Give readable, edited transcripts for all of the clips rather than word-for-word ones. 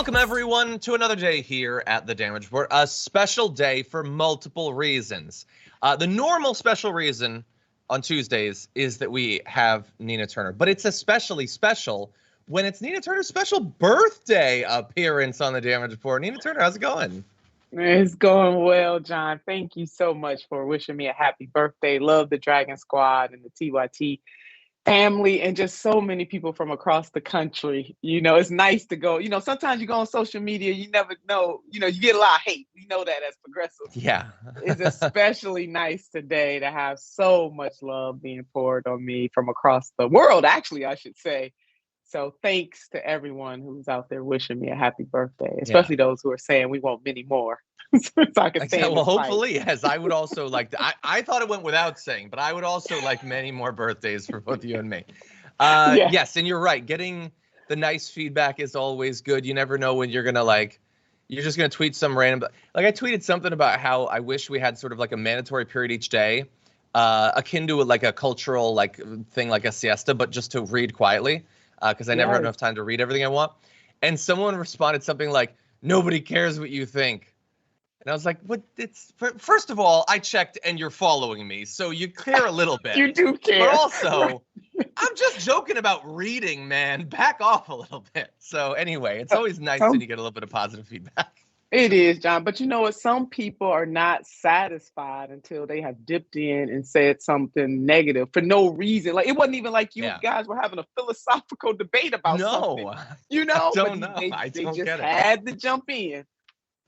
Welcome, everyone, to another day here at the Damage Report. A special day for multiple reasons. The normal special reason on Tuesdays is that we have Nina Turner, but it's especially special when it's Nina Turner's special birthday appearance on the Damage Report. Nina Turner, how's it going? It's going well, John. Thank you so much for wishing me a happy birthday. Love the Dragon Squad and the TYT family and just so many people from across the country. You know, it's nice to go. You know, sometimes you go on social media, you never know, you get a lot of hate. We know that as progressives. Yeah. It's especially nice today to have so much love being poured on me from across the world, actually, I should say. So thanks to everyone who's out there wishing me a happy birthday, especially those who are saying we want many more. So I can stand well, hopefully, yes. I would also like I thought it went without saying, but I would also like many more birthdays for both you and me. Yes, and you're right. Getting the nice feedback is always good. You never know when you're going to you're just going to tweet some random, I tweeted something about how I wish we had sort of like a mandatory period each day, akin to like a cultural thing like a siesta, but just to read quietly. Because I never have enough time to read everything I want. And someone responded something like, "Nobody cares what you think." And I was like, "What? First of all, I checked and you're following me, so you care a little bit. You do care. But also, I'm just joking about reading, man. Back off a little bit." So anyway, it's always nice when you get a little bit of positive feedback. It is, John. But you know what? Some people are not satisfied until they have dipped in and said something negative for no reason. Like, it wasn't even like you guys were having a philosophical debate about something. You know? I don't know. They just had to jump in.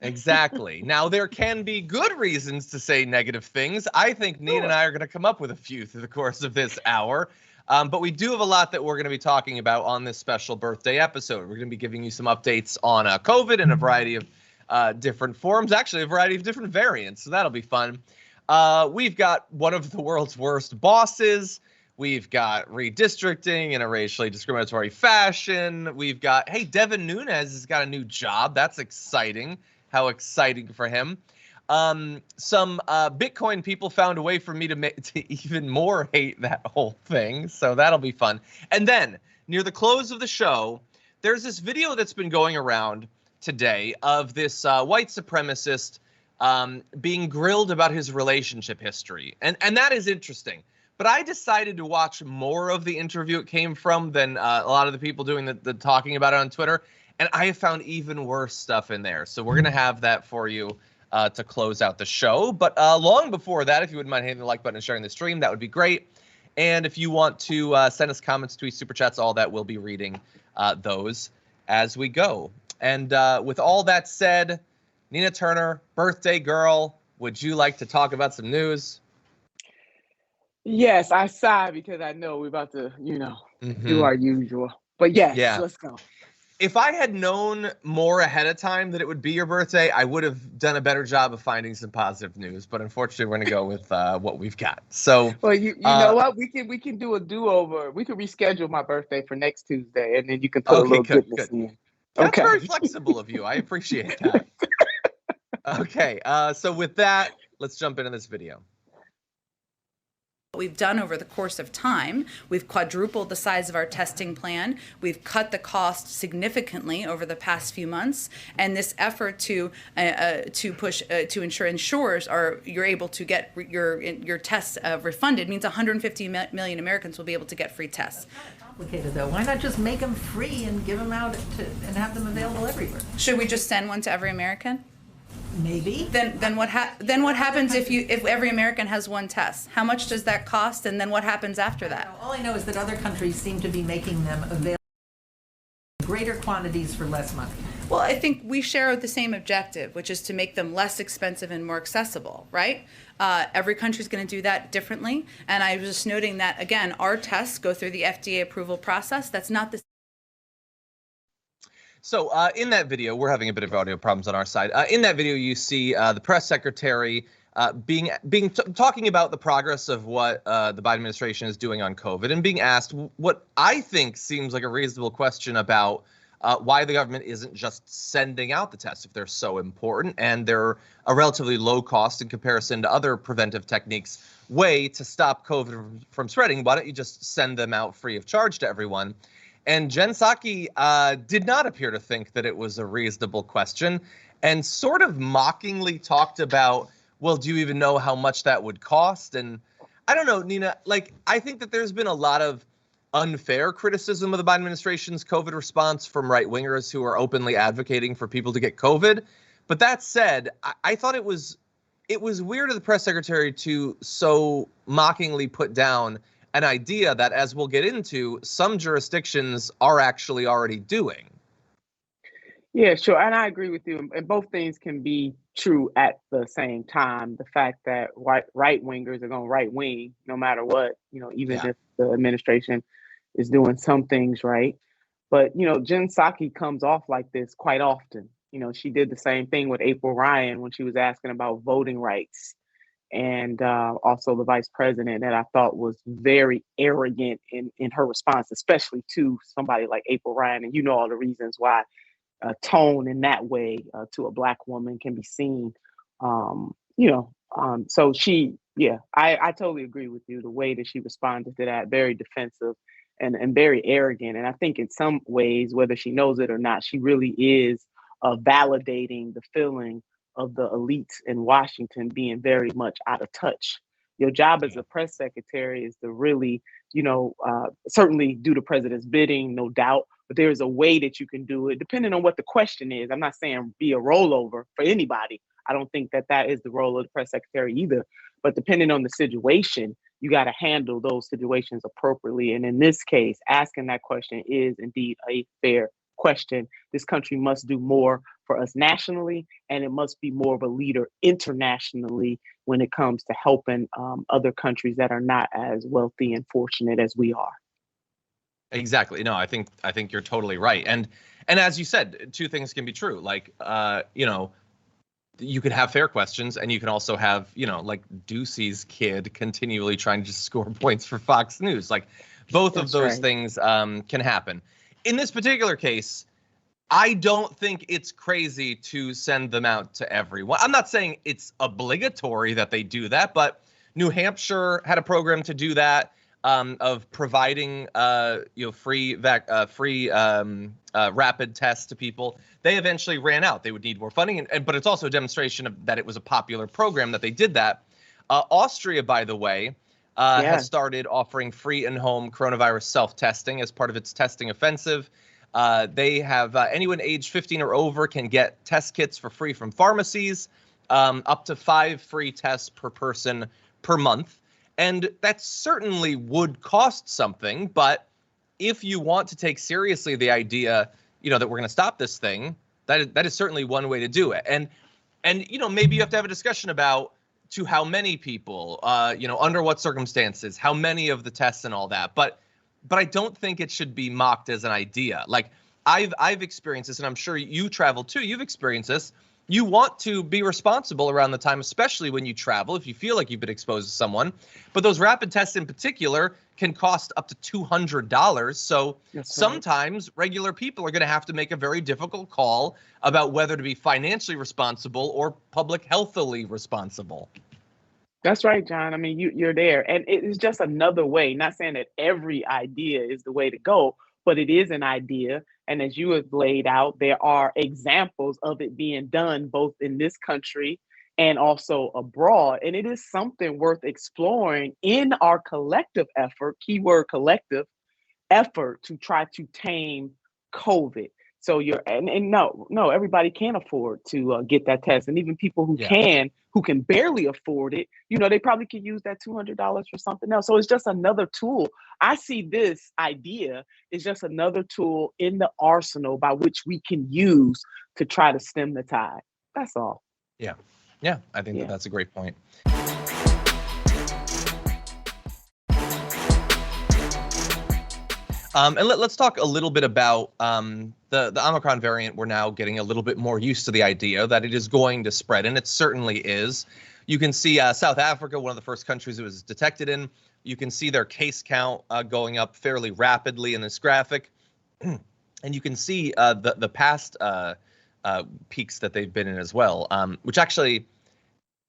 Exactly. Now, there can be good reasons to say negative things. I think Nina and I are going to come up with a few through the course of this hour. But we do have a lot that we're going to be talking about on this special birthday episode. We're going to be giving you some updates on COVID and a variety of different forms, actually a variety of different variants. So that'll be fun. We've got one of the world's worst bosses. We've got redistricting in a racially discriminatory fashion. We've got, hey, Devin Nunes has got a new job. That's exciting. How exciting for him. Some Bitcoin people found a way for me to even more hate that whole thing. So that'll be fun. And then near the close of the show, there's this video that's been going around today of this white supremacist being grilled about his relationship history. And that is interesting. But I decided to watch more of the interview it came from than a lot of the people doing the talking about it on Twitter. And I have found even worse stuff in there. So we're going to have that for you to close out the show. But long before that, if you wouldn't mind hitting the like button and sharing the stream, that would be great. And if you want to send us comments, tweets, super chats, all that, we'll be reading those as we go. And with all that said, Nina Turner, birthday girl, would you like to talk about some news? Yes, I sigh because I know we're about to, do our usual. But yes, let's go. If I had known more ahead of time that it would be your birthday, I would have done a better job of finding some positive news. But unfortunately, we're going to go with what we've got. So, well, you know what? We can do a do-over. We can reschedule my birthday for next Tuesday, and then you can put a little goodness in. That's very flexible of you. I appreciate that. Okay, so with that, let's jump into this video. What we've done over the course of time, we've quadrupled the size of our testing plan. We've cut the cost significantly over the past few months, and this effort to ensure insurers you're able to get your tests refunded means 150 million Americans will be able to get free tests. Complicated though. Why not just make them free and give them out and have them available everywhere? Should we just send one to every American? Maybe. Then what happens if every American has one test? How much does that cost? And then what happens after that? All I know is that other countries seem to be making them available in greater quantities for less money. Well, I think we share the same objective, which is to make them less expensive and more accessible, right? Every country is going to do that differently. And I was just noting that, again, our tests go through the FDA approval process. That's not the So in that video, we're having a bit of audio problems on our side. In that video, you see the press secretary talking about the progress of what the Biden administration is doing on COVID and being asked what I think seems like a reasonable question about why the government isn't just sending out the tests if they're so important and they're a relatively low cost in comparison to other preventive techniques way to stop COVID from spreading. Why don't you just send them out free of charge to everyone? And Jen Psaki did not appear to think that it was a reasonable question, and sort of mockingly talked about, well, do you even know how much that would cost? And I don't know, Nina, like, I think that there's been a lot of unfair criticism of the Biden administration's COVID response from right-wingers who are openly advocating for people to get COVID. But that said, I thought it was weird of the press secretary to so mockingly put down an idea that, as we'll get into, some jurisdictions are actually already doing. Yeah, sure. And I agree with you. And both things can be true at the same time. The fact that right wingers are going to right wing no matter what, even if the administration is doing some things right. But, Jen Psaki comes off like this quite often. She did the same thing with April Ryan when she was asking about voting rights, and also the vice president, that I thought was very arrogant in her response, especially to somebody like April Ryan. And all the reasons why tone in that way to a Black woman can be seen. So I totally agree with you. The way that she responded to that, very defensive and very arrogant. And I think in some ways, whether she knows it or not, she really is validating the feeling of the elites in Washington being very much out of touch. Your job as a press secretary is to really, certainly do the president's bidding, no doubt, but there is a way that you can do it depending on what the question is. I'm not saying be a rollover for anybody. I don't think that is the role of the press secretary either, but depending on the situation, you got to handle those situations appropriately. And in this case, asking that question is indeed a fair question. This country must do more for us nationally, and it must be more of a leader internationally when it comes to helping other countries that are not as wealthy and fortunate as we are. Exactly. No, I think you're totally right. And as you said, two things can be true. Like, you could have fair questions, and you can also have, like Ducey's kid continually trying to score points for Fox News. Like, both of those things can happen. In this particular case, I don't think it's crazy to send them out to everyone. I'm not saying it's obligatory that they do that, but New Hampshire had a program to do that, of providing free rapid tests to people. They eventually ran out. They would need more funding, but it's also a demonstration of that it was a popular program that they did that. Austria, by the way, has started offering free in-home coronavirus self-testing as part of its testing offensive. They have anyone aged 15 or over can get test kits for free from pharmacies, up to 5 free tests per person per month. And that certainly would cost something. But if you want to take seriously the idea, that we're going to stop this thing, that is certainly one way to do it. And maybe you have to have a discussion about to how many people, under what circumstances, how many of the tests and all that. But I don't think it should be mocked as an idea. Like, I've experienced this, and I'm sure you travel too. You've experienced this. You want to be responsible around the time, especially when you travel, if you feel like you've been exposed to someone. But those rapid tests in particular can cost up to $200. So sometimes regular people are going to have to make a very difficult call about whether to be financially responsible or public healthily responsible. That's right, John. I mean, you're there. And it is just another way, not saying that every idea is the way to go, but it is an idea. And as you have laid out, there are examples of it being done both in this country and also abroad. And it is something worth exploring in our collective effort, keyword collective effort, to try to tame COVID. So no, everybody can't afford to get that test. And even people who can barely afford it, they probably could use that $200 for something else. So it's just another tool. I see this idea is just another tool in the arsenal by which we can use to try to stem the tide. That's all. Yeah. I think that's a great point. And let's talk a little bit about the Omicron variant. We're now getting a little bit more used to the idea that it is going to spread, and it certainly is. You can see South Africa, one of the first countries it was detected in. You can see their case count going up fairly rapidly in this graphic. And you can see the past peaks that they've been in as well, which actually,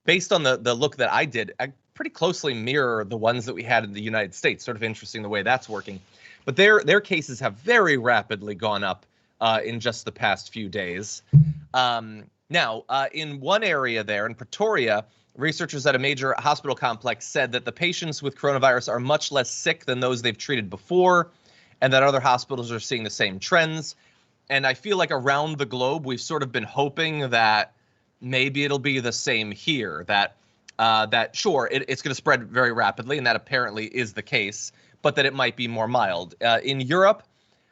based on the look that I did, pretty closely mirror the ones that we had in the United States. Sort of interesting the way that's working. But their cases have very rapidly gone up in just the past few days. Now, in one area there in Pretoria, researchers at a major hospital complex said that the patients with coronavirus are much less sick than those they've treated before, and that other hospitals are seeing the same trends. And I feel like around the globe, we've sort of been hoping that maybe it'll be the same here, that sure, it's going to spread very rapidly, and that apparently is the case, but that it might be more mild. In Europe,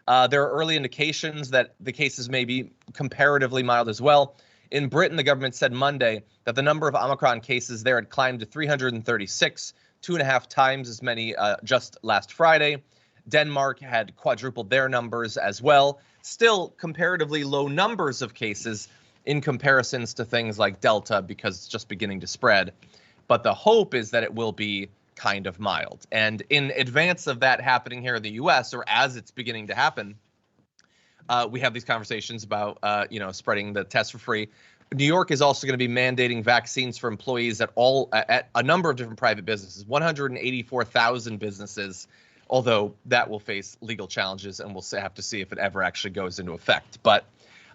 there are early indications that the cases may be comparatively mild as well. In Britain, the government said Monday that the number of Omicron cases there had climbed to 336, 2.5 times as many just last Friday. Denmark had quadrupled their numbers as well. Still comparatively low numbers of cases in comparisons to things like Delta because it's just beginning to spread. But the hope is that it will be kind of mild. And in advance of that happening here in the US, or as it's beginning to happen, we have these conversations about, spreading the test for free. New York is also going to be mandating vaccines for employees at a number of different private businesses, 184,000 businesses, although that will face legal challenges, and we'll have to see if it ever actually goes into effect. But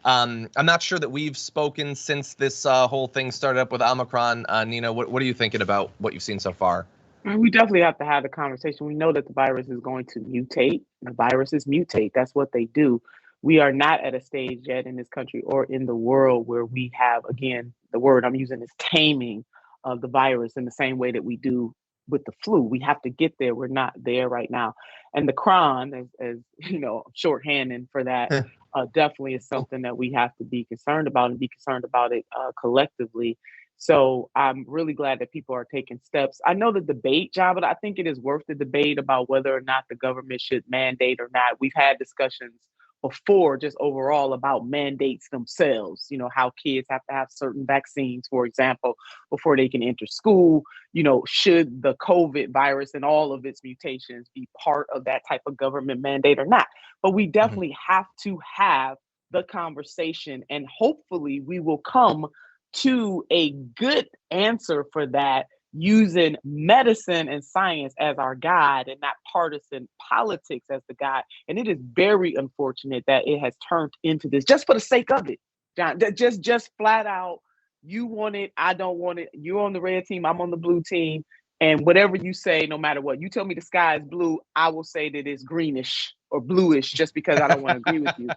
I'm not sure that we've spoken since this whole thing started up with Omicron. Nina, what are you thinking about what you've seen so far? We definitely have to have the conversation. We know that the virus is going to mutate. The viruses mutate. That's what they do. We are not at a stage yet in this country or in the world where we have, again, the word I'm using is taming of the virus in the same way that we do with the flu. We have to get there. We're not there right now. And the Cron, as shorthanding for that, definitely is something that we have to be concerned about and be concerned about it collectively. So I'm really glad that people are taking steps. I know the debate, John, but I think it is worth the debate about whether or not the government should mandate or not. We've had discussions before just overall about mandates themselves, how kids have to have certain vaccines, for example, before they can enter school. Should the COVID virus and all of its mutations be part of that type of government mandate or not? But we definitely have to have the conversation, and hopefully we will come to a good answer for that using medicine and science as our guide and not partisan politics as the guide. And it is very unfortunate that it has turned into this just for the sake of it, John. Just flat out, you want it, I don't want it. You're on the red team, I'm on the blue team. And whatever you say, no matter what, you tell me the sky is blue, I will say that it's greenish or bluish just because I don't want to agree with you.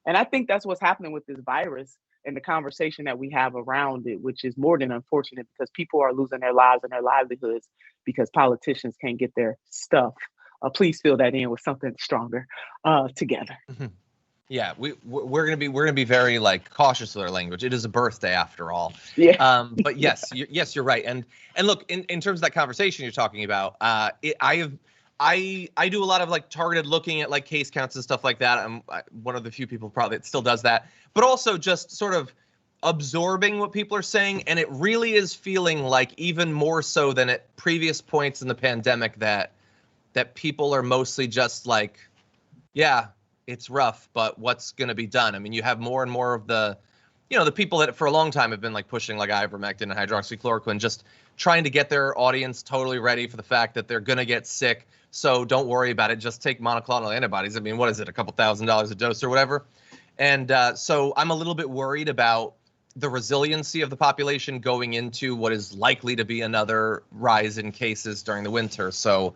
And I think that's what's happening with this virus and the conversation that we have around it, which is more than unfortunate because people are losing their lives and their livelihoods because politicians can't get their stuff. Please fill that in with something stronger together. Yeah, we're gonna be very cautious with our language. It is a birthday after all. Yeah. But yes, you're right. And look, in terms of that conversation you're talking about, I do a lot of targeted looking at case counts and stuff like that. I'm one of the few people probably that still does that, but also just sort of absorbing what people are saying. And it really is feeling like even more so than at previous points in the pandemic that people are mostly just yeah, it's rough, but what's going to be done? I mean, you have more and more of the people that for a long time have been pushing ivermectin and hydroxychloroquine, just trying to get their audience totally ready for the fact that they're going to get sick. So don't worry about it. Just take monoclonal antibodies. I mean, what is it? A couple $1,000s a dose or whatever. And so I'm a little bit worried about the resiliency of the population going into what is likely to be another rise in cases during the winter. So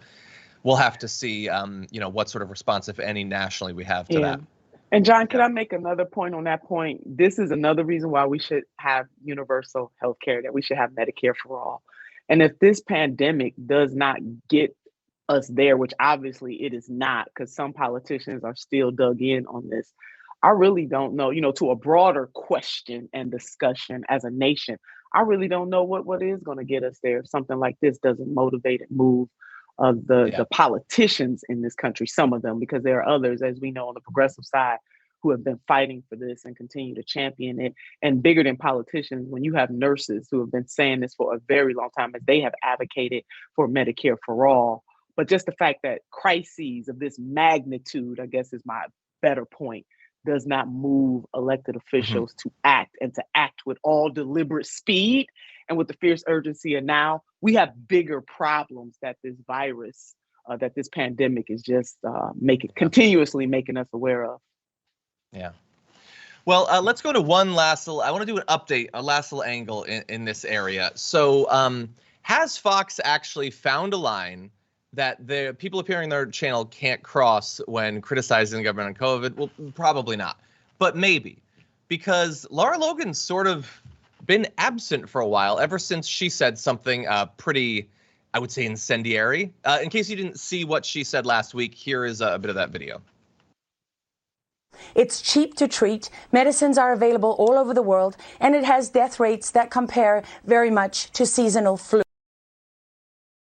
we'll have to see, what sort of response, if any, nationally we have to that. And John, can I make another point on that point? This is another reason why we should have universal health care, that we should have Medicare for all. And if this pandemic does not get us there, which obviously it is not, because some politicians are still dug in on this, I really don't know, to a broader question and discussion as a nation, I really don't know what is going to get us there if something like this doesn't motivate and move the politicians in this country, some of them, because there are others, as we know, on the progressive side who have been fighting for this and continue to champion it. And bigger than politicians, when you have nurses who have been saying this for a very long time, as they have advocated for Medicare for all. But just the fact that crises of this magnitude, I guess is my better point, does not move elected officials to act, and to act with all deliberate speed and with the fierce urgency of now, we have bigger problems that this virus, that this pandemic is just continuously making us aware of. Yeah. Well, let's go to one last little, I want to do an update, a last little angle in this area. So has Fox actually found a line that the people appearing on their channel can't cross when criticizing the government on COVID? Well, probably not, but maybe, because Lara Logan's sort of been absent for a while, ever since she said something pretty, I would say, incendiary. In case you didn't see what she said last week, here is a bit of that video. It's cheap to treat. Medicines are available all over the world, and it has death rates that compare very much to seasonal flu.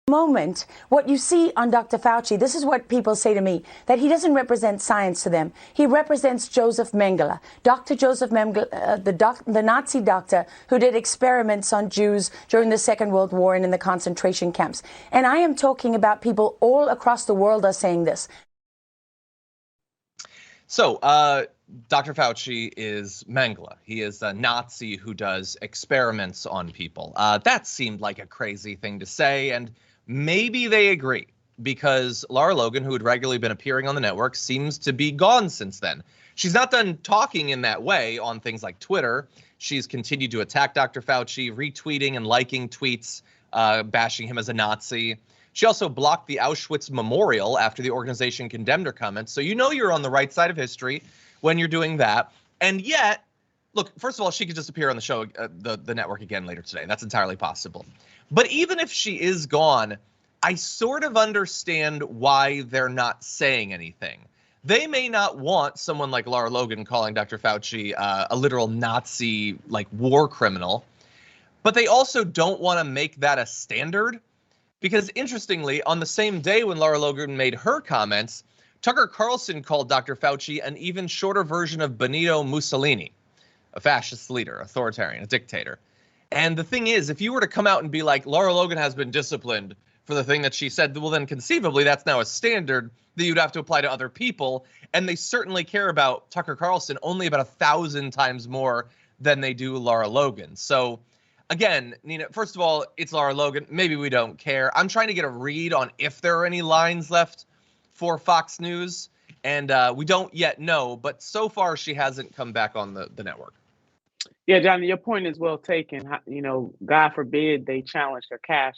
Moment, what you see on Dr. Fauci, this is what people say to me, that he doesn't represent science to them. He represents Joseph Mengele, Dr. Joseph Mengele, the Nazi doctor who did experiments on Jews during the Second World War and in the concentration camps. And I am talking about people all across the world are saying this. So, Dr. Fauci is Mengele. He is a Nazi who does experiments on people. That seemed like a crazy thing to say, and maybe they agree, because Lara Logan, who had regularly been appearing on the network, seems to be gone since then. She's not done talking in that way on things like Twitter. She's continued to attack Dr. Fauci, retweeting and liking tweets, bashing him as a Nazi. She also blocked the Auschwitz Memorial after the organization condemned her comments. So you know you're on the right side of history when you're doing that. And yet, look, first of all, she could just appear on the show, the network again later today. That's entirely possible. But even if she is gone, I sort of understand why they're not saying anything. They may not want someone like Lara Logan calling Dr. Fauci a literal Nazi, like, war criminal. But they also don't want to make that a standard. Because interestingly, on the same day when Lara Logan made her comments, Tucker Carlson called Dr. Fauci an even shorter version of Benito Mussolini, a fascist leader, authoritarian, a dictator. And the thing is, if you were to come out and be like, Lara Logan has been disciplined for the thing that she said, well, then conceivably that's now a standard that you'd have to apply to other people. And they certainly care about Tucker Carlson only about 1,000 times more than they do Lara Logan. So again, Nina, first of all, it's Lara Logan. Maybe we don't care. I'm trying to get a read on if there are any lines left for Fox News, and we don't yet know, but so far she hasn't come back on the network. Yeah, Johnny, your point is well taken. You know, God forbid they challenge their cash,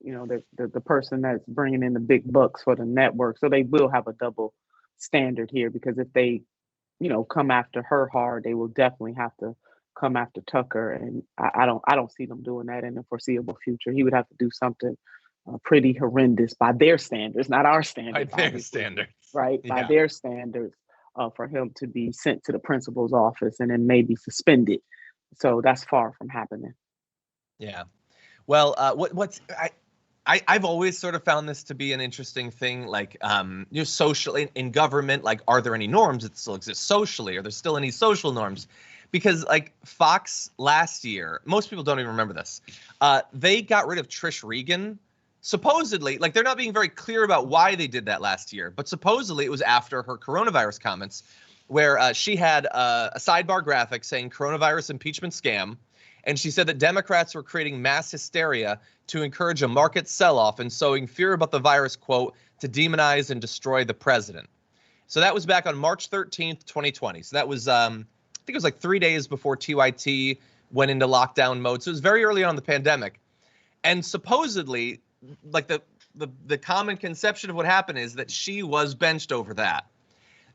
you know, the person that's bringing in the big bucks for the network. So they will have a double standard here, because if they, you know, come after her hard, they will definitely have to come after Tucker. And I don't see them doing that in the foreseeable future. He would have to do something pretty horrendous by their standards, not our standards. By their standards. Right, Yeah. by their standards, for him to be sent to the principal's office and then maybe suspended. So that's far from happening. Yeah. Well, I've always sort of found this to be an interesting thing, like, you know, socially in government, like, are there any norms that still exist socially? Are there still any social norms? Because, like, Fox last year, most people don't even remember this. They got rid of Trish Regan. Supposedly, like, they're not being very clear about why they did that last year, but supposedly it was after her coronavirus comments, where she had a sidebar graphic saying coronavirus impeachment scam. And she said that Democrats were creating mass hysteria to encourage a market sell-off and sowing fear about the virus, quote, to demonize and destroy the president. So that was back on March 13th, 2020. So that was, I think it was like 3 days before TYT went into lockdown mode. So it was very early on in the pandemic. And supposedly, like, the common conception of what happened is that she was benched over that.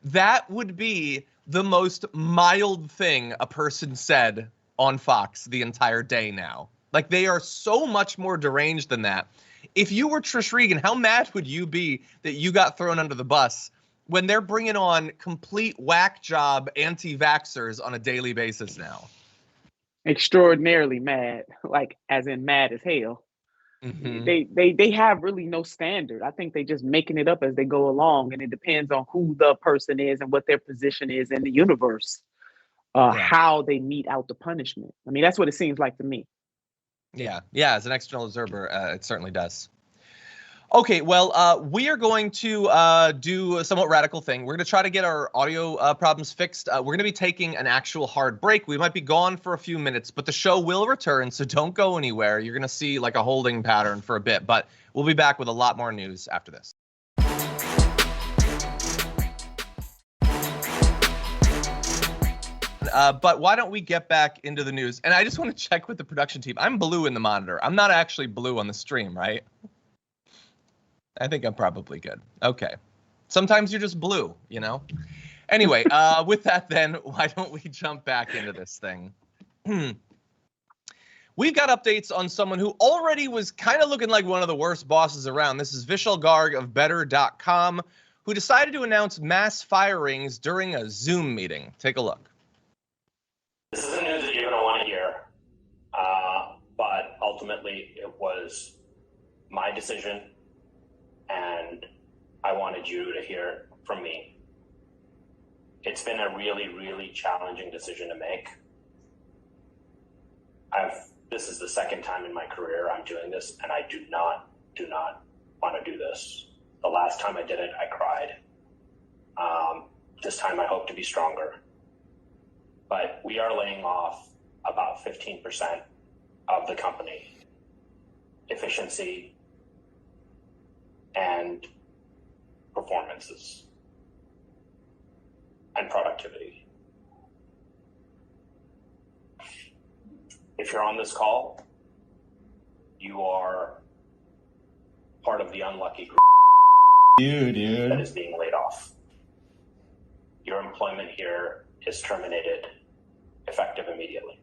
That would be the most mild thing a person said on Fox the entire day now. Like, they are so much more deranged than that. If you were Trish Regan, how mad would you be that you got thrown under the bus when they're bringing on complete whack job anti-vaxxers on a daily basis now? Extraordinarily mad, like, as in mad as hell. Mm-hmm. They have really no standard. I think they just making it up as they go along, and it depends on who the person is and what their position is in the universe, how they mete out the punishment. I mean, that's what it seems like to me. Yeah, as an external observer, it certainly does. Okay, well, we are going to do a somewhat radical thing. We're going to try to get our audio problems fixed. We're going to be taking an actual hard break. We might be gone for a few minutes, but the show will return, so don't go anywhere. You're going to see like a holding pattern for a bit, but we'll be back with a lot more news after this. But why don't we get back into the news? And I just want to check with the production team. I'm blue in the monitor. I'm not actually blue on the stream, right? I think I'm probably good. Okay. Sometimes you're just blue, you know? Anyway, with that then, why don't we jump back into this thing? We've got updates on someone who already was kind of looking like one of the worst bosses around. This is Vishal Garg of Better.com, who decided to announce mass firings during a Zoom meeting. Take a look. This isn't news that you're going to want to hear, but ultimately it was my decision, and I wanted you to hear from me. It's been a really, really challenging decision to make. This is the second time in my career I'm doing this, and I do not want to do this. The last time I did it, I cried. This time I hope to be stronger. But we are laying off about 15% of the company. Efficiency and performances and productivity. If you're on this call, you are part of the unlucky group that is being laid off. Your employment here is terminated, effective immediately.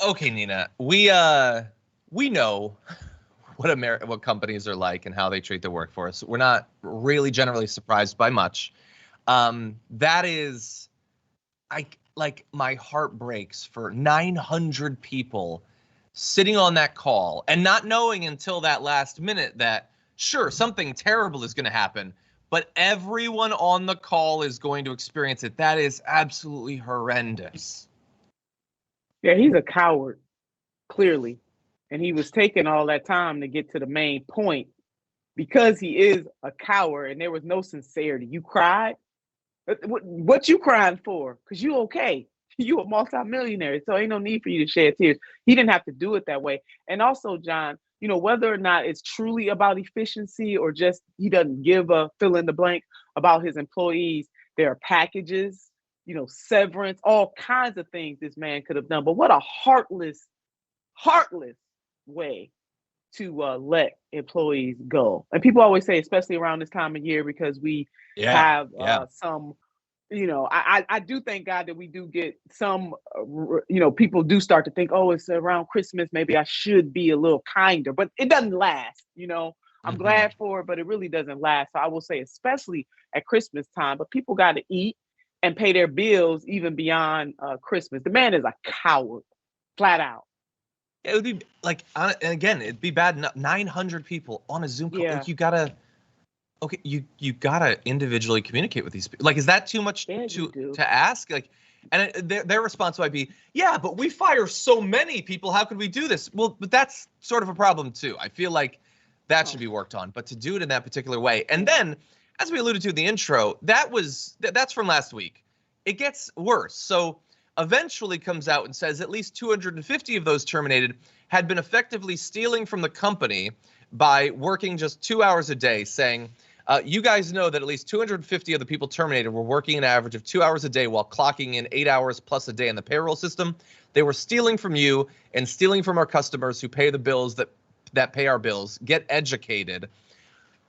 Okay, Nina, we know what companies are like and how they treat their workforce. We're not really generally surprised by much. That is, my heart breaks for 900 people sitting on that call and not knowing until that last minute that, sure, something terrible is going to happen, but everyone on the call is going to experience it. That is absolutely horrendous. Yeah, he's a coward, clearly. And he was taking all that time to get to the main point because he is a coward and there was no sincerity. You cried? What you crying for? Because you okay. You a multimillionaire, so ain't no need for you to shed tears. He didn't have to do it that way. And also, John, you know, whether or not it's truly about efficiency or just he doesn't give a fill in the blank about his employees, there are packages, you know, severance, all kinds of things this man could have done. But what a heartless way to let employees go. And people always say, especially around this time of year, because we have some, you know, I do thank God that we do get some, you know, people do start to think, oh, it's around Christmas, maybe I should be a little kinder, but it doesn't last, you know. I'm glad for it, but it really doesn't last. So I will say, especially at Christmas time, but people got to eat and pay their bills even beyond Christmas. The man is a coward, flat out. It would be like, and again, it'd be bad. 900 people on a Zoom call. Yeah. Like you gotta individually communicate with these people. Like, is that too much to ask? Like, and their response might be, yeah, but we fire so many people. How could we do this? Well, but that's sort of a problem too. I feel like that should be worked on. But to do it in that particular way, and then, as we alluded to in the intro, that's from last week. It gets worse. So eventually comes out and says at least 250 of those terminated had been effectively stealing from the company by working just 2 hours a day, saying, you guys know that at least 250 of the people terminated were working an average of 2 hours a day while clocking in 8 hours plus a day in the payroll system. They were stealing from you and stealing from our customers who pay the bills that pay our bills. Get educated.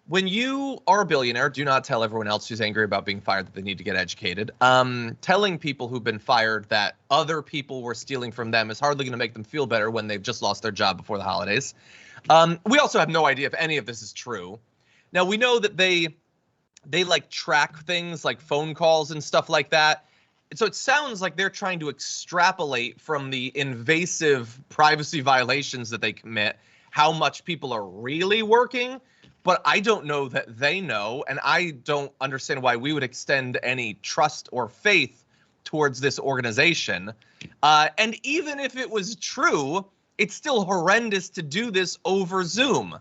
When you are a billionaire, do not tell everyone else who's angry about being fired that they need to get educated. Telling people who've been fired that other people were stealing from them is hardly going to make them feel better when they've just lost their job before the holidays. We also have no idea if any of this is true. Now, we know that they like track things like phone calls and stuff like that. And so it sounds like they're trying to extrapolate from the invasive privacy violations that they commit, how much people are really working. But I don't know that they know, and I don't understand why we would extend any trust or faith towards this organization. And even if it was true, it's still horrendous to do this over Zoom.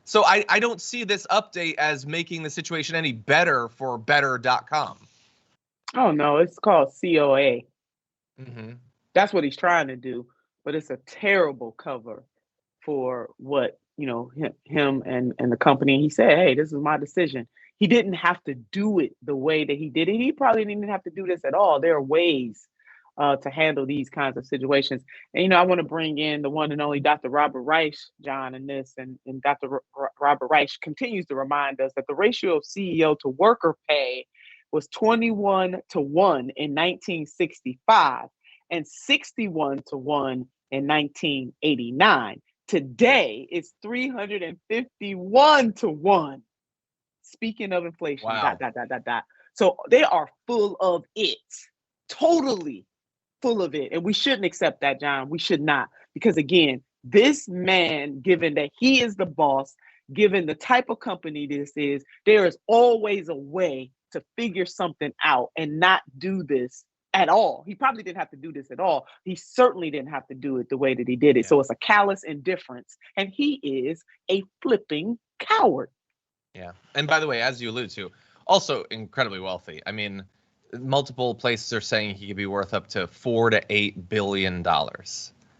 So I don't see this update as making the situation any better for better.com. Oh no, it's called COA. Mm-hmm. That's what he's trying to do, but it's a terrible cover for what, him and the company. He said, hey, this is my decision. He didn't have to do it the way that he did it. He probably didn't even have to do this at all. There are ways to handle these kinds of situations. And, I want to bring in the one and only Dr. Robert Reich, John, in this. And Dr. Robert Reich continues to remind us that the ratio of CEO to worker pay was 21 to 1 in 1965 and 61 to 1 in 1989. Today, it's 351 to 1. Speaking of inflation, wow. ... So they are full of it, totally full of it. And we shouldn't accept that, John. We should not. Because again, this man, given that he is the boss, given the type of company this is, there is always a way to figure something out and not do this at all. He probably didn't have to do this at all. He certainly didn't have to do it the way that he did it. Yeah. So it's a callous indifference. And he is a flipping coward. Yeah. And by the way, as you allude to, also incredibly wealthy. I mean, multiple places are saying he could be worth up to $4 to $8 billion.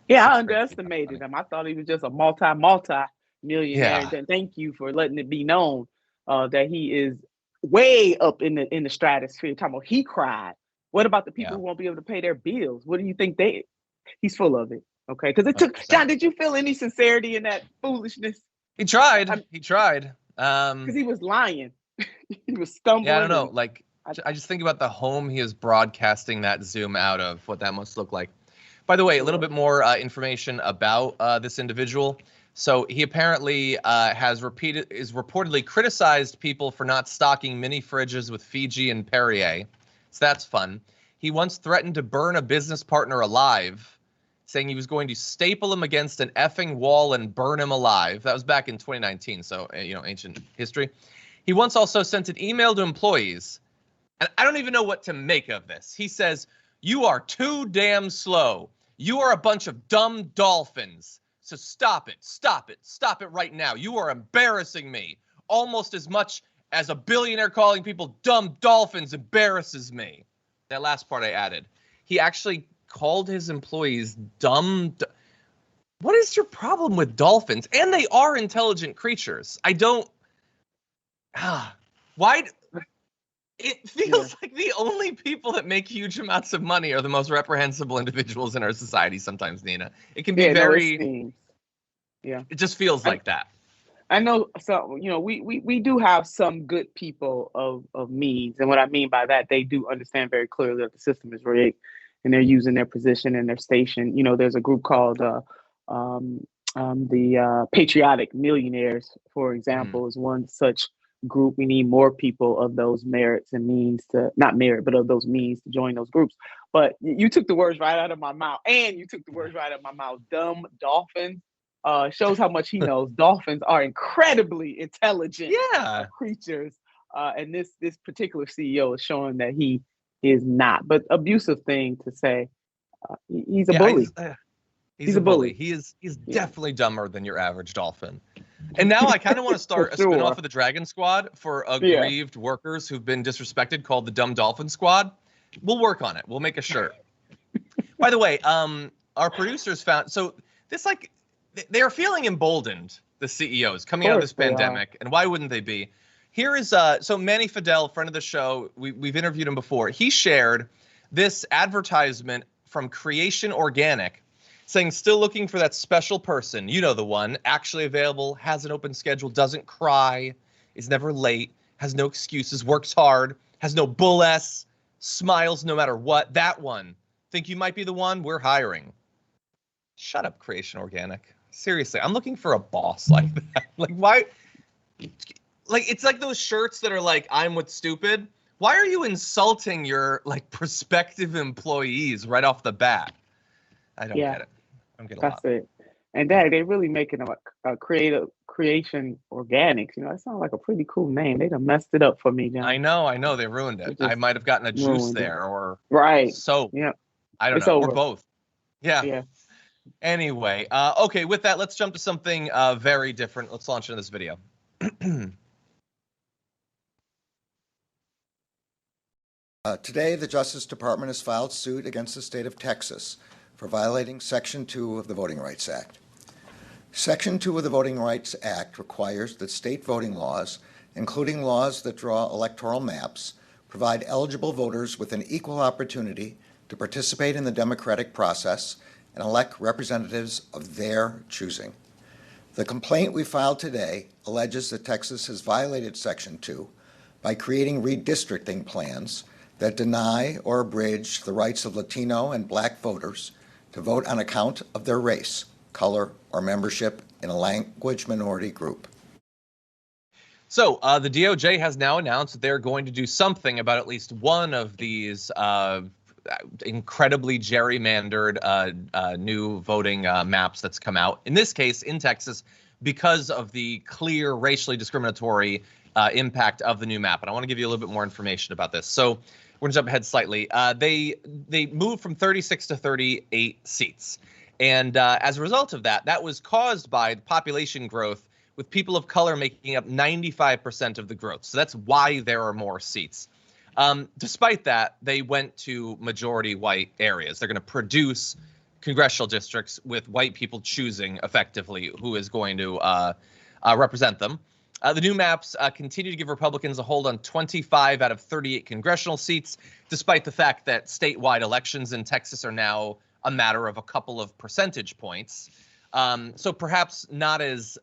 Yeah, I underestimated him. I thought he was just a multi-millionaire. Yeah. And thank you for letting it be known that he is way up in the stratosphere. Talking about he cried. What about the people who won't be able to pay their bills? What do you think he's full of it? Okay, because it took 100%. John, did you feel any sincerity in that foolishness? He tried. He tried. Because he was lying. He was stumbling. Yeah, I don't know. Like, I just think about the home he is broadcasting that Zoom out of, what that must look like. By the way, a little bit more information about this individual. So he apparently is reportedly criticized people for not stocking mini fridges with Fiji and Perrier. So that's fun. He once threatened to burn a business partner alive, saying he was going to staple him against an effing wall and burn him alive. That was back in 2019, so, ancient history. He once also sent an email to employees, and I don't even know what to make of this. He says, "You are too damn slow. You are a bunch of dumb dolphins. So stop it right now. You are embarrassing me. Almost as much as a billionaire calling people dumb dolphins embarrasses me." That last part I added. He actually called his employees dumb. What is your problem with dolphins? And they are intelligent creatures. I don't. Why? It feels like the only people that make huge amounts of money are the most reprehensible individuals in our society sometimes, Nina. It can be very. It just feels like that. I know. So, we do have some good people of means. And what I mean by that, they do understand very clearly that the system is rigged and they're using their position and their station. There's a group called the Patriotic Millionaires, for example, is one such group. We need more people of those merits and means to, not merit, but of those means to join those groups. But you took the words right out of my mouth, Dumb dolphins. Shows how much he knows. Dolphins are incredibly intelligent creatures. And this particular CEO is showing that he is not. But abusive thing to say. He's a bully. He's a bully. He's definitely dumber than your average dolphin. And now I kind of want to start a spinoff of the Dragon Squad for aggrieved workers who've been disrespected, called the Dumb Dolphin Squad. We'll work on it. We'll make a shirt. By the way, our producers found, so this, like, they are feeling emboldened, the CEOs coming out of this pandemic. And why wouldn't they be? Here is, so Manny Fidel, friend of the show, we've interviewed him before. He shared this advertisement from Creation Organic saying, still looking for that special person. You know the one, actually available, has an open schedule, doesn't cry, is never late, has no excuses, works hard, has no bull S, smiles no matter what. That one. Think you might be the one? We're hiring. Shut up, Creation Organic. Seriously, I'm looking for a boss like that. Like, why? Like, it's like those shirts that are like, I'm with stupid. Why are you insulting your, like, prospective employees right off the bat? I don't get it. I don't get a lot. That's it. And they're really making a Creation Organics. That sounds like a pretty cool name. They done messed it up for me, John. I know. They ruined it. I might have gotten a juice there or soap. Yeah. I don't know. Over. Or both. Yeah. Anyway, okay, with that, let's jump to something very different. Let's launch into this video. Today, the Justice Department has filed suit against the state of Texas for violating Section 2 of the Voting Rights Act. Section 2 of the Voting Rights Act requires that state voting laws, including laws that draw electoral maps, provide eligible voters with an equal opportunity to participate in the democratic process and elect representatives of their choosing. The complaint we filed today alleges that Texas has violated Section 2 by creating redistricting plans that deny or abridge the rights of Latino and Black voters to vote on account of their race, color, or membership in a language minority group. So the DOJ has now announced that they're going to do something about at least one of these incredibly gerrymandered new voting maps that's come out. In this case, in Texas, because of the clear racially discriminatory impact of the new map. And I want to give you a little bit more information about this. So we're going to jump ahead slightly. They moved from 36 to 38 seats. And as a result of that, that was caused by the population growth, with people of color making up 95% of the growth. So that's why there are more seats. Despite that, they went to majority white areas. They're going to produce congressional districts with white people choosing effectively who is going to represent them. The new maps continue to give Republicans a hold on 25 out of 38 congressional seats, despite the fact that statewide elections in Texas are now a matter of a couple of percentage points. So perhaps not as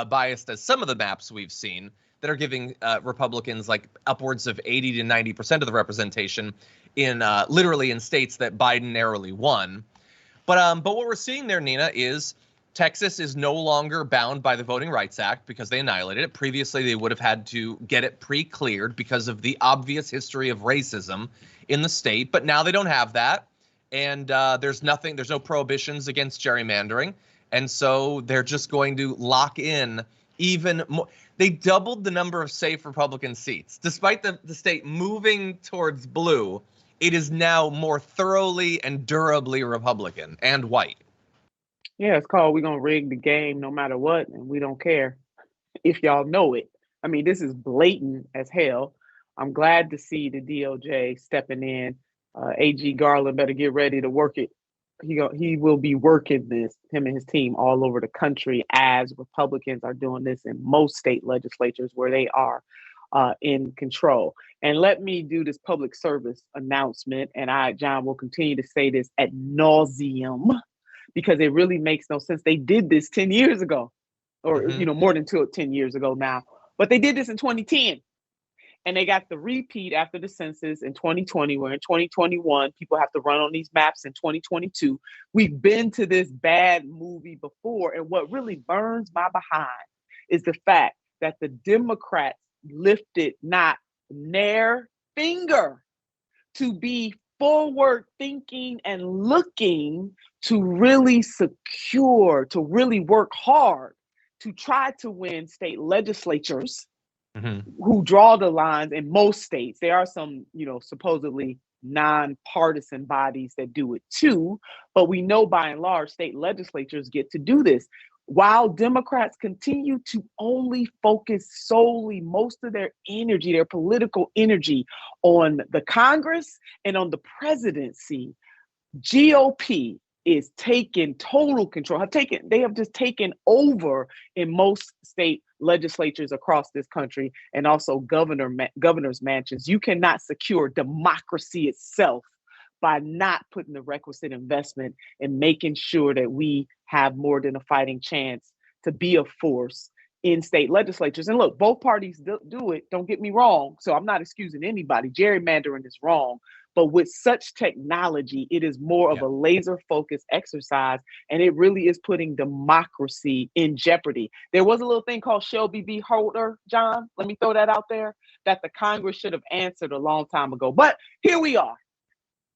biased as some of the maps we've seen that are giving Republicans like upwards of 80 to 90% of the representation in literally in states that Biden narrowly won. But what we're seeing there, Nina, is Texas is no longer bound by the Voting Rights Act because they annihilated it. Previously, they would have had to get it pre-cleared because of the obvious history of racism in the state. But now they don't have that. And there's no prohibitions against gerrymandering. And so they're just going to lock in even more. They doubled the number of safe Republican seats. Despite the state moving towards blue, it is now more thoroughly and durably Republican and white. Yeah, it's called "We're Gonna Rig the Game No Matter What," and we don't care if y'all know it. I mean, this is blatant as hell. I'm glad to see the DOJ stepping in. AG Garland better get ready to work it. He will be working this, him and his team, all over the country as Republicans are doing this in most state legislatures where they are in control. And let me do this public service announcement, and John, will continue to say this ad nauseum because it really makes no sense. They did this 10 years ago, or more than 10 years ago now, but they did this in 2010. And they got the repeat after the census in 2020, where in 2021, people have to run on these maps in 2022. We've been to this bad movie before. And what really burns my behind is the fact that the Democrats lifted not their finger to be forward thinking and looking to really secure, to really work hard to try to win state legislatures who draw the lines in most states. There are some, supposedly nonpartisan bodies that do it too, but we know by and large state legislatures get to do this. While Democrats continue to only focus solely most of their energy, their political energy, on the Congress and on the presidency, GOP is taking total control. They have just taken over in most state legislatures across this country, and also governor's mansions. You cannot secure democracy itself by not putting the requisite investment in making sure that we have more than a fighting chance to be a force in state legislatures. And look, both parties do it, don't get me wrong. So I'm not excusing anybody. Gerrymandering is wrong. But with such technology, it is more of a laser-focused exercise, and it really is putting democracy in jeopardy. There was a little thing called Shelby v. Holder, John. Let me throw that out there, that the Congress should have answered a long time ago. But here we are.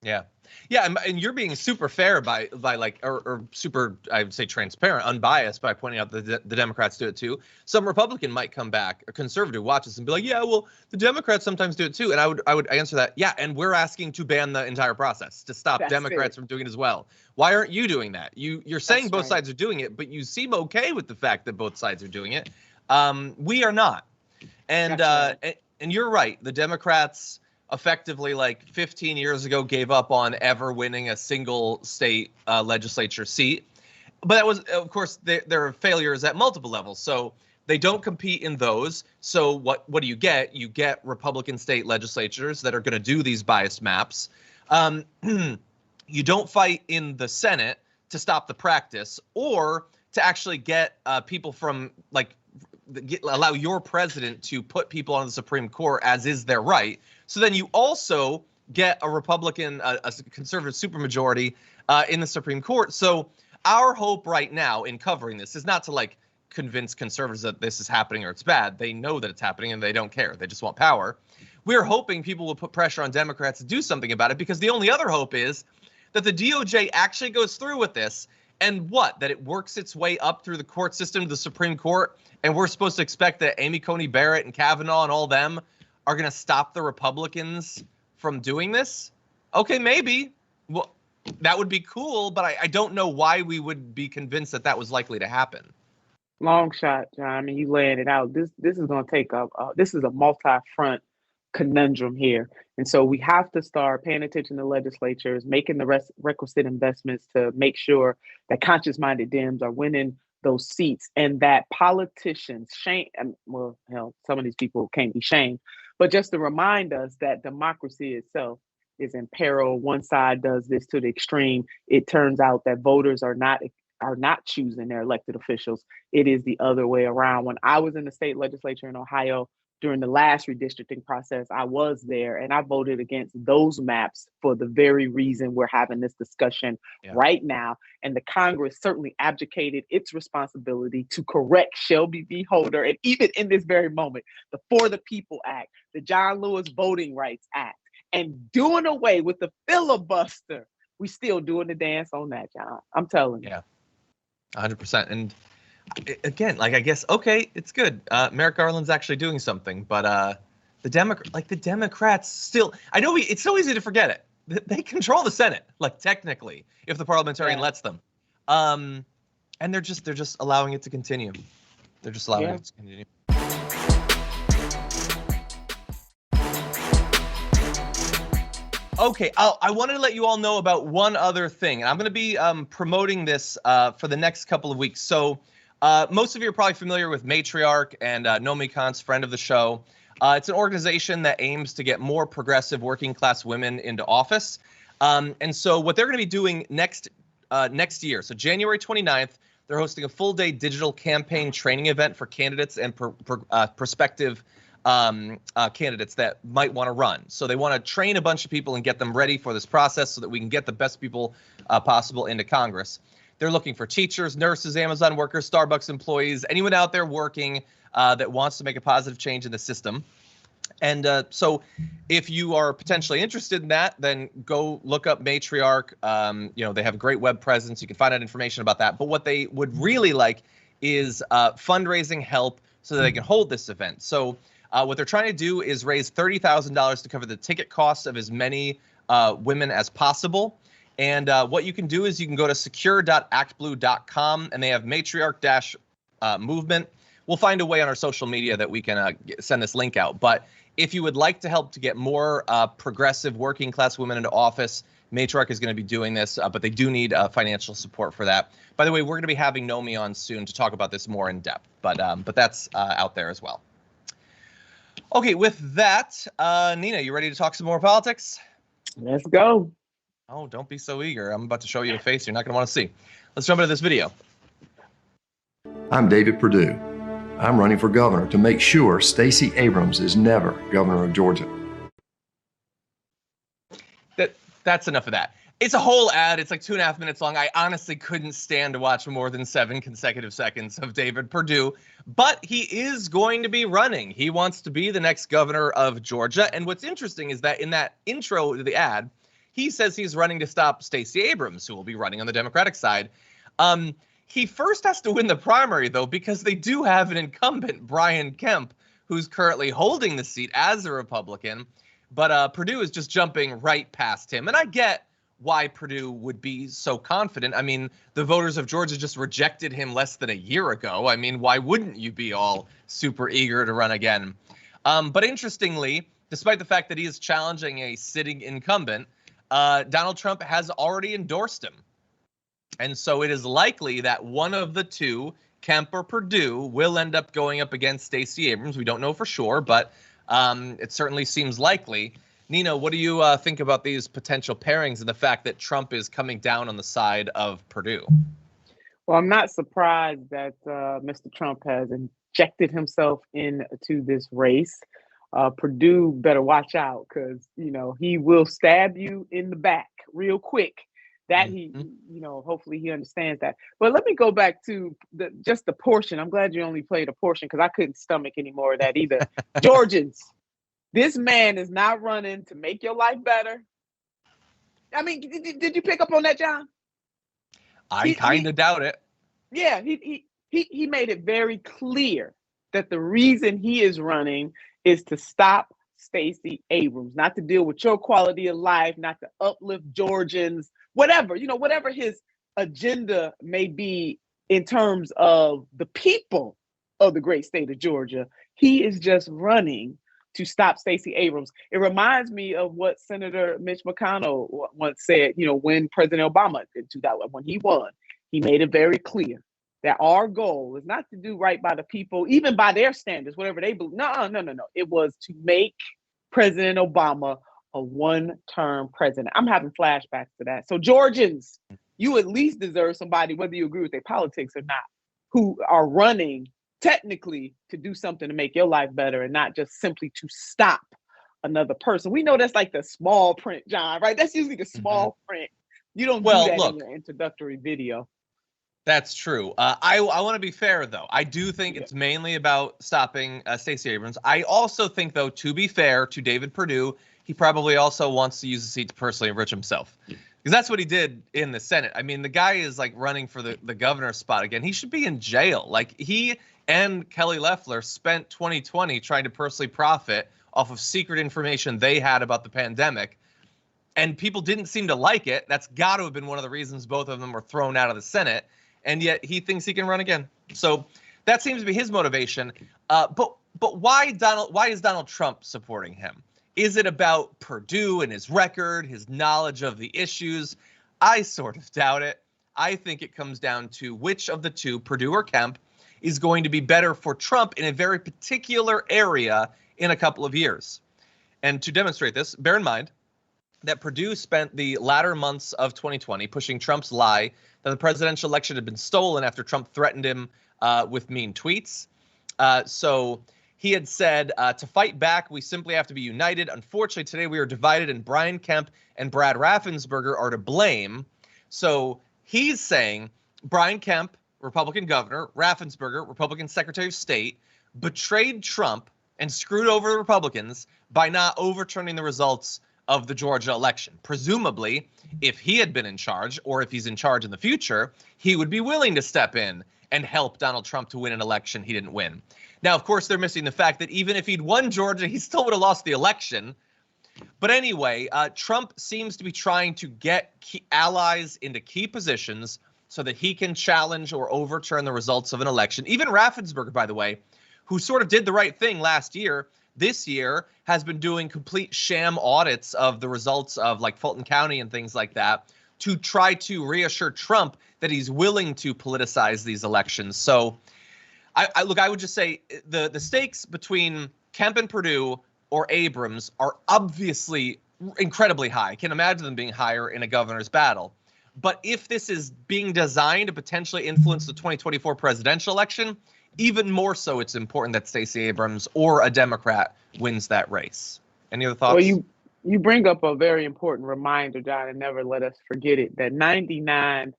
Yeah. Yeah, and you're being super fair by like, or super, I would say transparent, unbiased by pointing out that the Democrats do it too. Some Republican might come back, a conservative watches and be like, yeah, well, the Democrats sometimes do it too. And I would answer that, yeah, and we're asking to ban the entire process, to stop Democrats from doing it as well. Why aren't you doing that? You're saying both sides are doing it, but you seem okay with the fact that both sides are doing it. We are not. And and you're right. The Democrats effectively, like 15 years ago, gave up on ever winning a single state legislature seat. But that was, of course, there are failures at multiple levels. So they don't compete in those. So what do you get? You get Republican state legislatures that are going to do these biased maps. You don't fight in the Senate to stop the practice, or to actually get people from, like, allow your president to put people on the Supreme Court, as is their right. So then you also get a Republican, a conservative supermajority in the Supreme Court. So our hope right now in covering this is not to, like, convince conservatives that this is happening or it's bad. They know that it's happening and they don't care. They just want power. We're hoping people will put pressure on Democrats to do something about it, because the only other hope is that the DOJ actually goes through with this, and that it works its way up through the court system to the Supreme Court, and we're supposed to expect that Amy Coney Barrett and Kavanaugh and all them are going to stop the Republicans from doing this. Okay, maybe. Well, that would be cool, but I don't know why we would be convinced that that was likely to happen. Long shot, John. I mean, you laying it out. This is going to take this is a multi-front conundrum here. And so we have to start paying attention to legislatures, making the requisite investments to make sure that conscious-minded Dems are winning those seats, and that politicians some of these people can't be shamed, but just to remind us that democracy itself is in peril. One side does this to the extreme. It turns out that voters are not choosing their elected officials. It is the other way around. When I was in the state legislature in Ohio during the last redistricting process, I was there and I voted against those maps for the very reason we're having this discussion right now. And the Congress certainly abdicated its responsibility to correct Shelby v. Holder. And even in this very moment, the For the People Act, the John Lewis Voting Rights Act, and doing away with the filibuster, we still doing the dance on that, John. I'm telling you. Yeah, 100%. And again, like, I guess, okay, it's good. Merrick Garland's actually doing something, but the Democrats still, I know it's so easy to forget it. They control the Senate, like, technically, if the parliamentarian lets them. And they're just allowing it to continue. They're just allowing it to continue. Okay, I wanted to let you all know about one other thing, and I'm going to be promoting this for the next couple of weeks. So most of you are probably familiar with Matriarch and Nomi Khan's friend of the show. It's an organization that aims to get more progressive working class women into office. And so what they're going to be doing next year, so January 29th, they're hosting a full-day digital campaign training event for candidates and prospective candidates that might want to run. So they want to train a bunch of people and get them ready for this process so that we can get the best people possible into Congress. They're looking for teachers, nurses, Amazon workers, Starbucks employees, anyone out there working that wants to make a positive change in the system. And so if you are potentially interested in that, then go look up Matriarch. They have a great web presence. You can find out information about that. But what they would really like is fundraising help so that they can hold this event. So what they're trying to do is raise $30,000 to cover the ticket costs of as many women as possible. And what you can do is you can go to secure.actblue.com, and they have matriarch-movement. We'll find a way on our social media that we can send this link out. But if you would like to help to get more progressive working class women into office, Matriarch is going to be doing this, but they do need financial support for that. By the way, we're going to be having Nomi on soon to talk about this more in depth, but that's out there as well. Okay, with that, Nina, you ready to talk some more politics? Let's go. Oh, don't be so eager. I'm about to show you a face you're not going to want to see. Let's jump into this video. I'm David Perdue. I'm running for governor to make sure Stacey Abrams is never governor of Georgia. That's enough of that. It's a whole ad. It's like 2.5 minutes long. I honestly couldn't stand to watch more than 7 consecutive seconds of David Perdue, but he is going to be running. He wants to be the next governor of Georgia. And what's interesting is that in that intro to the ad, He says he's running to stop Stacey Abrams, who will be running on the Democratic side. He first has to win the primary, though, because they do have an incumbent, Brian Kemp, who's currently holding the seat as a Republican. But Perdue is just jumping right past him. And I get why Perdue would be so confident. I mean, the voters of Georgia just rejected him less than a year ago. I mean, why wouldn't you be all super eager to run again? But interestingly, despite the fact that he is challenging a sitting incumbent, Donald Trump has already endorsed him. And so it is likely that one of the two, Kemp or Perdue, will end up going up against Stacey Abrams. We don't know for sure, but it certainly seems likely. Nina, what do you think about these potential pairings and the fact that Trump is coming down on the side of Perdue? Well, I'm not surprised that Mr. Trump has injected himself into this race. Perdue better watch out because, he will stab you in the back real quick. That hopefully he understands that. But let me go back to just the portion. I'm glad you only played a portion because I couldn't stomach any more of that either. Georgians, this man is not running to make your life better. I mean, did you pick up on that, John? I kind of doubt it. Yeah, he made it very clear that the reason he is running is to stop Stacey Abrams, not to deal with your quality of life, not to uplift Georgians, whatever his agenda may be in terms of the people of the great state of Georgia. He is just running to stop Stacey Abrams. It reminds me of what Senator Mitch McConnell once said, when President Obama in 2000, when he won, he made it very clear that our goal is not to do right by the people, even by their standards, whatever they believe. No. It was to make President Obama a one-term president. I'm having flashbacks to that. So Georgians, you at least deserve somebody, whether you agree with their politics or not, who are running technically to do something to make your life better and not just simply to stop another person. We know that's like the small print, John, right? That's usually the small print. You don't do that in your introductory video. That's true. I want to be fair, though. I do think it's mainly about stopping Stacey Abrams. I also think, though, to be fair to David Perdue, he probably also wants to use the seat to personally enrich himself. Because that's what he did in the Senate. I mean, the guy is like running for the governor spot again. He should be in jail. Like, he and Kelly Loeffler spent 2020 trying to personally profit off of secret information they had about the pandemic. And people didn't seem to like it. That's got to have been one of the reasons both of them were thrown out of the Senate. And yet he thinks he can run again. So that seems to be his motivation. But why is Donald Trump supporting him? Is it about Perdue and his record, his knowledge of the issues? I sort of doubt it. I think it comes down to which of the two, Perdue or Kemp, is going to be better for Trump in a very particular area in a couple of years. And to demonstrate this, bear in mind that Perdue spent the latter months of 2020 pushing Trump's lie that the presidential election had been stolen after Trump threatened him with mean tweets. So he had said, to fight back, we simply have to be united. Unfortunately, today we are divided, and Brian Kemp and Brad Raffensperger are to blame. So he's saying Brian Kemp, Republican governor, Raffensperger, Republican Secretary of State, betrayed Trump and screwed over the Republicans by not overturning the results of the Georgia election. Presumably, if he had been in charge, or if he's in charge in the future, he would be willing to step in and help Donald Trump to win an election he didn't win. Now, of course, they're missing the fact that even if he'd won Georgia, he still would have lost the election. But anyway, Trump seems to be trying to get allies into key positions so that he can challenge or overturn the results of an election. Even Raffensperger, by the way, who sort of did the right thing last year, this year has been doing complete sham audits of the results of like Fulton County and things like that to try to reassure Trump that he's willing to politicize these elections. So I would just say the stakes between Kemp and Perdue or Abrams are obviously incredibly high. I can't imagine them being higher in a governor's battle. But if this is being designed to potentially influence the 2024 presidential election, even more so, it's important that Stacey Abrams or a Democrat wins that race. Any other thoughts? Well, you bring up a very important reminder, John, and never let us forget it, that 99%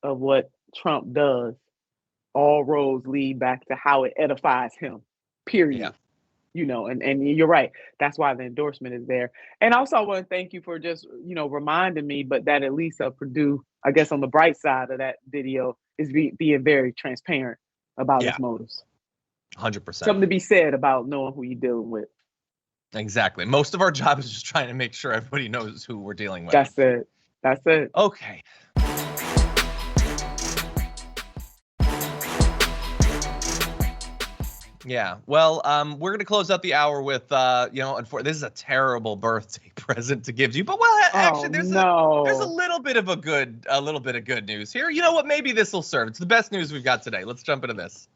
of what Trump does, all roads lead back to how it edifies him, period. and you're right. That's why the endorsement is there. And also I want to thank you for just, reminding me, but that at least Purdue, I guess on the bright side of that video is being very transparent about his motives. 100%. Something to be said about knowing who you're dealing with. Exactly. Most of our job is just trying to make sure everybody knows who we're dealing with. That's it. Okay. Yeah. Well, we're going to close out the hour with, this is a terrible birthday present to give you, but actually, there's a little bit of good news here. You know what? Maybe this will serve. It's the best news we've got today. Let's jump into this.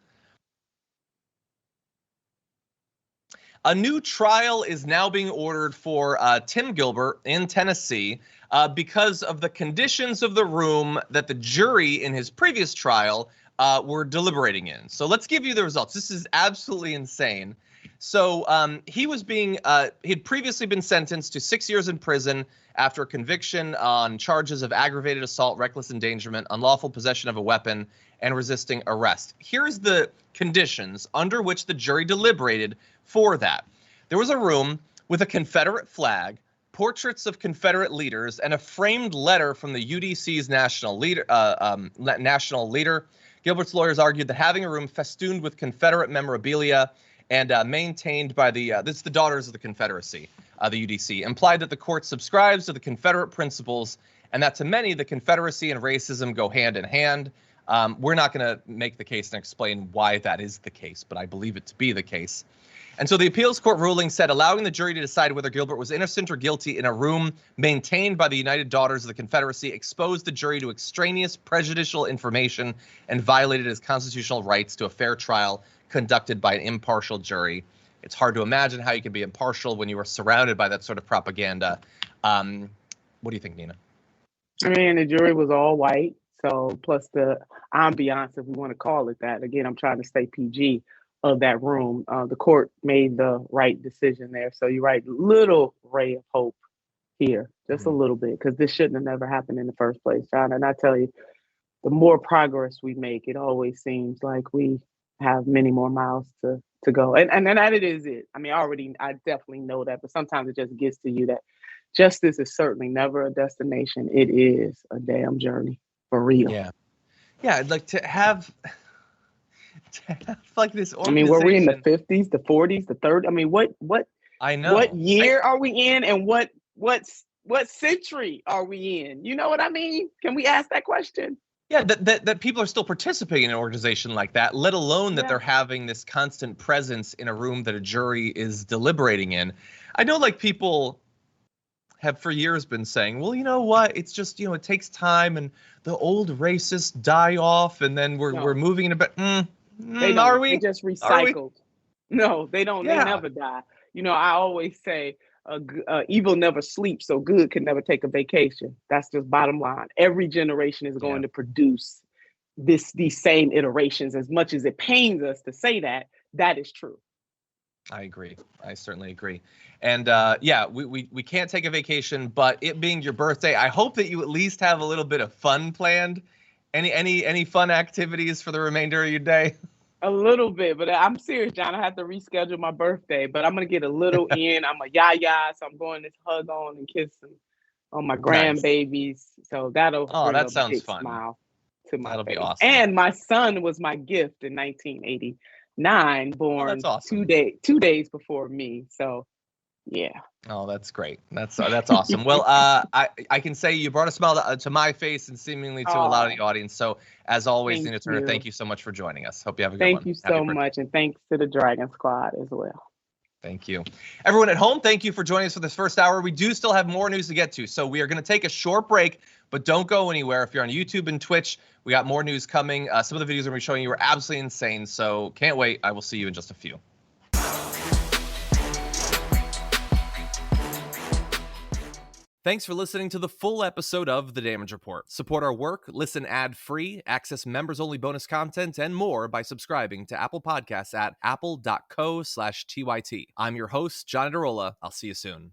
A new trial is now being ordered for Tim Gilbert in Tennessee because of the conditions of the room that the jury in his previous trial were deliberating in. So let's give you the results. This is absolutely insane. So he'd previously been sentenced to 6 years in prison after a conviction on charges of aggravated assault, reckless endangerment, unlawful possession of a weapon, and resisting arrest. Here's the conditions under which the jury deliberated for that. There was a room with a Confederate flag, portraits of Confederate leaders, and a framed letter from the UDC's national leader. Gilbert's lawyers argued that having a room festooned with Confederate memorabilia and maintained by the Daughters of the Confederacy, the UDC, implied that the court subscribes to the Confederate principles and that to many the Confederacy and racism go hand in hand. We're not going to make the case and explain why that is the case, but I believe it to be the case. And so the appeals court ruling said allowing the jury to decide whether Gilbert was innocent or guilty in a room maintained by the United Daughters of the Confederacy exposed the jury to extraneous prejudicial information and violated his constitutional rights to a fair trial conducted by an impartial jury. It's hard to imagine how you can be impartial when you are surrounded by that sort of propaganda. What do you think, Nina? I mean, the jury was all white. So plus the ambiance, if we want to call it that. Again, I'm trying to stay PG of that room. The court made the right decision there. So you're right, little ray of hope here, just a little bit, because this shouldn't have never happened in the first place, John. And I tell you, the more progress we make, it always seems like we have many more miles to go. And that it is it. I mean, I definitely know that, but sometimes it just gets to you that justice is certainly never a destination. It is a damn journey. For real. Yeah. I'd like to have like this organization. I mean, were we in the 50s, the 40s, the 30s? I mean, what I know. What year are we in, and what century are we in? You know what I mean? Can we ask that question? Yeah, that people are still participating in an organization like that, let alone that they're having this constant presence in a room that a jury is deliberating in. I know, like, people have for years been saying, well, you know what? It's just, it takes time and the old racists die off and then we're moving in a bit. Are we? They just recycled. No, they don't. Yeah. They never die. I always say evil never sleeps, so good can never take a vacation. That's just bottom line. Every generation is going to produce these same iterations. As much as it pains us to say that, that is true. I agree. I certainly agree. And we can't take a vacation, but it being your birthday, I hope that you at least have a little bit of fun planned. Any fun activities for the remainder of your day? A little bit, but I'm serious, John. I have to reschedule my birthday, but I'm gonna get a little in. I'm a yaya, so I'm going to hug on and kiss on my grandbabies. So that'll bring that a sounds big fun. Smile to my That'll face. be awesome. And my son was my gift in 1989, born that's awesome. 2 days before me. So yeah. Oh, that's great. That's awesome. Well, I can say you brought a smile to my face and seemingly to a lot of the audience. So as always, Nina Turner, thank you so much for joining us. Hope you have a good one. Thank you so much. And thanks to the Dragon Squad as well. Thank you. Everyone at home, thank you for joining us for this first hour. We do still have more news to get to. So we are going to take a short break, but don't go anywhere. If you're on YouTube and Twitch, we got more news coming. Some of the videos I'm going to be showing you are absolutely insane. So can't wait. I will see you in just a few. Thanks for listening to the full episode of The Damage Report. Support our work, listen ad-free, access members-only bonus content, and more by subscribing to Apple Podcasts at apple.co/TYT. I'm your host, John Adarola. I'll see you soon.